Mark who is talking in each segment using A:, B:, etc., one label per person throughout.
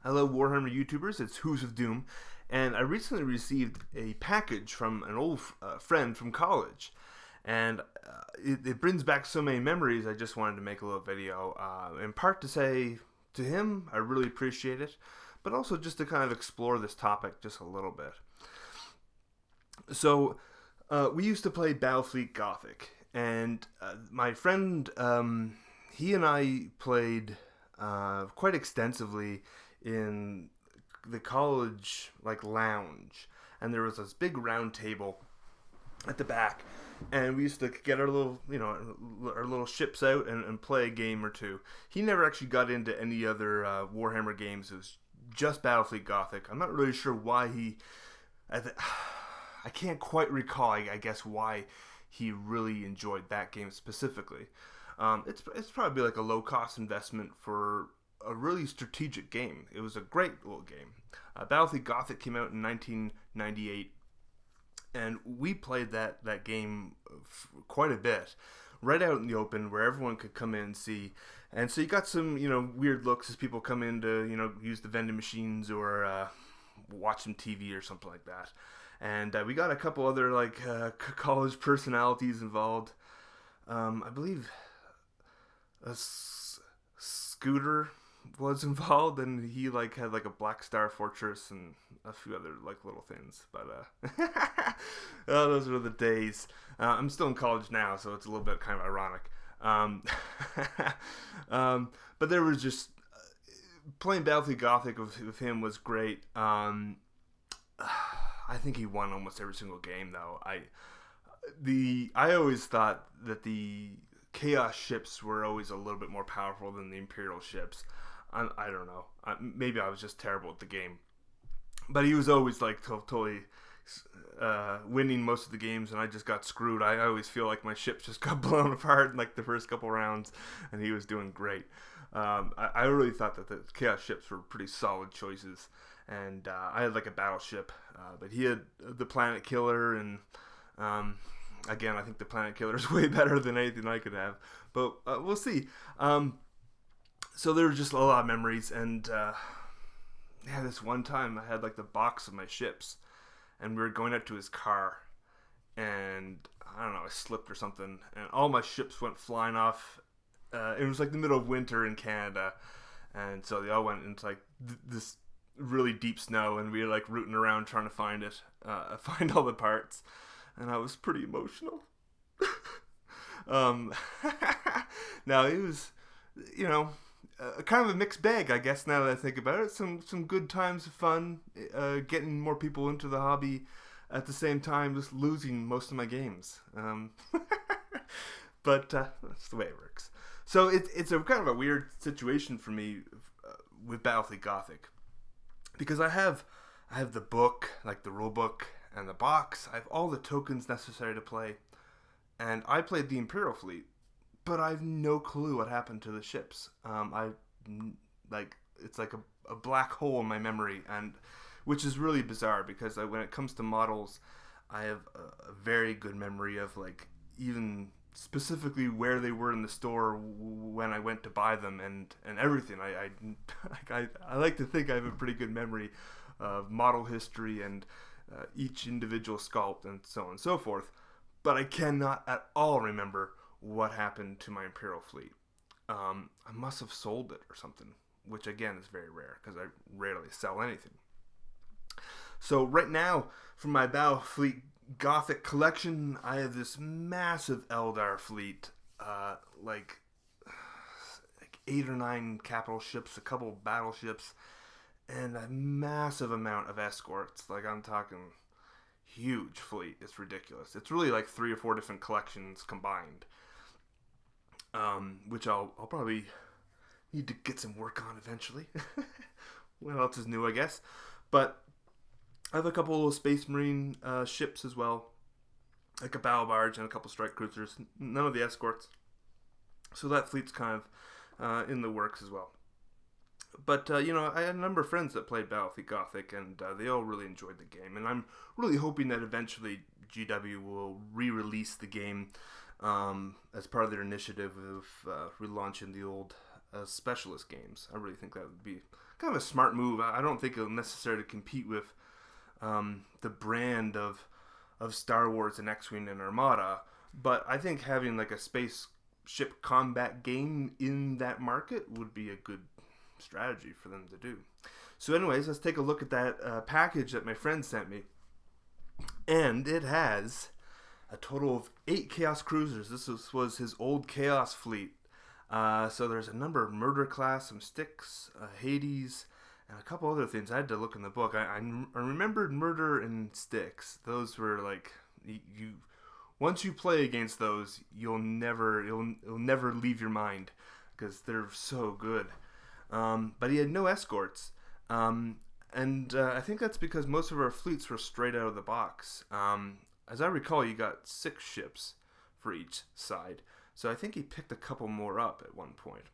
A: Hello, Warhammer YouTubers. It's Who's of Doom, and I recently received a package from an old friend from college, and it brings back so many memories. I just wanted to make a little video, in part to say to him I really appreciate it, but also just to kind of explore this topic just a little bit. So, we used to play Battlefleet Gothic, and my friend, he and I played quite extensively in the college lounge, and there was this big round table at the back, and we used to get our little our little ships out and play a game or two. He never actually got into any other Warhammer games. It was just Battlefleet Gothic. I'm not really sure why I can't quite recall, I guess, why he really enjoyed that game specifically. It's probably like a low cost investment for a really strategic game. It was a great little game. Battlefleet Gothic came out in 1998, and we played that game quite a bit, right out in the open where everyone could come in and see. And so you got some weird looks as people come in to use the vending machines or watch some TV or something like that. And we got a couple other college personalities involved. I believe Scooter was involved, and he had a Black Star Fortress and a few other little things. But oh, those were the days. I'm still in college now, so it's a little bit kind of ironic. But there was just playing Battlefleet Gothic with him was great. I think he won almost every single game, though. I always thought that the Chaos ships were always a little bit more powerful than the Imperial ships. I don't know. Maybe I was just terrible at the game. But he was always totally winning most of the games, and I just got screwed. I always feel like my ship just got blown apart in the first couple rounds, and he was doing great. I really thought that the Chaos ships were pretty solid choices. And I had a battleship, but he had the Planet Killer, and again, I think the Planet Killer is way better than anything I could have. But we'll see. So there were just a lot of memories, and this one time I had the box of my ships, and we were going up to his car, and I don't know, I slipped or something, and all my ships went flying off. It was the middle of winter in Canada, and so they all went into this really deep snow, and we were rooting around trying to find it, find all the parts, and I was pretty emotional. Now it was, kind of a mixed bag, I guess. Now that I think about it, some good times of fun, getting more people into the hobby, at the same time just losing most of my games. But that's the way it works. So it's a kind of a weird situation for me with Battlefleet Gothic, because I have the book, the rule book, and the box. I have all the tokens necessary to play, and I played the Imperial fleet, but I have no clue what happened to the ships. It's like a black hole in my memory, and which is really bizarre, because when it comes to models, I have a very good memory of even specifically where they were in the store when I went to buy them, and everything. I like to think I have a pretty good memory of model history and each individual sculpt and so on and so forth, but I cannot at all remember what happened to my Imperial fleet. I must have sold it or something, which again is very rare because I rarely sell anything. So right now, for my Battlefleet Gothic collection, I have this massive Eldar fleet, like 8 or 9 capital ships, a couple battleships, and a massive amount of escorts. I'm talking huge fleet. It's ridiculous. It's really 3 or 4 different collections combined, which I'll probably need to get some work on eventually. What else is new, I guess? But I have a couple of little Space Marine ships as well, like a battle barge and a couple strike cruisers. None of the escorts. So that fleet's kind of in the works as well. But, I had a number of friends that played Battlefleet Gothic, and they all really enjoyed the game. And I'm really hoping that eventually GW will re-release the game as part of their initiative of relaunching the old specialist games. I really think that would be kind of a smart move. I don't think it'll necessarily compete with the brand of Star Wars and X-Wing and Armada, but I think having like a spaceship combat game in that market would be a good strategy for them to do. So anyways, let's take a look at that package that my friend sent me. And it has a total of 8 Chaos Cruisers. This was his old Chaos fleet. So there's a number of Murder class, some Styx, Hades, and a couple other things. I had to look in the book. I remembered Murder and Styx. Those were like, you once you play against those, you'll never leave your mind because they're so good. But he had no escorts. And I think that's because most of our fleets were straight out of the box. As I recall, you got 6 ships for each side. So I think he picked a couple more up at one point.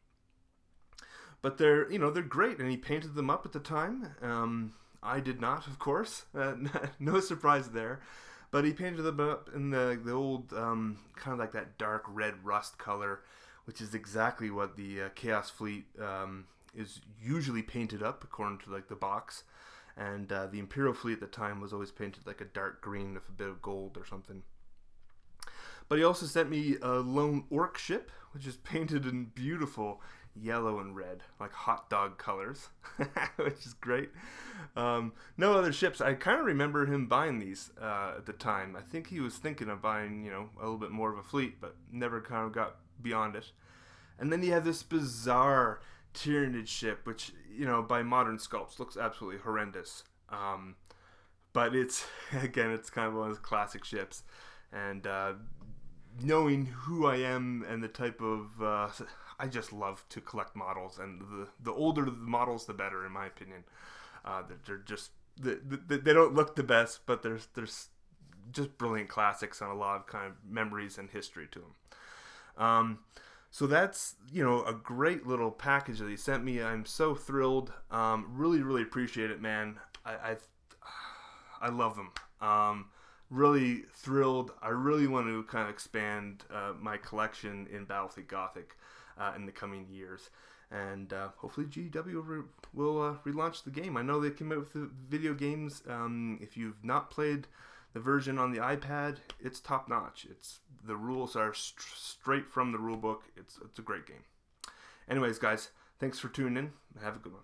A: But they're great, and he painted them up at the time. I did not, of course. No surprise there. But he painted them up in the old, kind of like that dark red rust color, which is exactly what the Chaos Fleet is usually painted up according to like the box, and the Imperial fleet at the time was always painted like a dark green with a bit of gold or something. But he also sent me a lone orc ship, which is painted in beautiful yellow and red, like hot dog colors, which is great. No other ships. I kind of remember him buying these at the time. I think he was thinking of buying, a little bit more of a fleet, but never kind of got beyond it. And then you have this bizarre Tyranid ship, which, by modern sculpts looks absolutely horrendous. But it's kind of one of those classic ships. And knowing who I am and the type of... I just love to collect models, and the older the models, the better, in my opinion. They're just... They don't look the best, but there's just brilliant classics and a lot of kind of memories and history to them. So that's, a great little package that he sent me. I'm so thrilled. Really, really appreciate it, man. I love them. Really thrilled. I really want to kind of expand my collection in Battlefleet Gothic in the coming years. And hopefully GW will relaunch the game. I know they came out with the video games. If you've not played the version on the iPad, it's top notch. The rules are straight from the rule book. It's a great game. Anyways, guys, thanks for tuning in. Have a good one.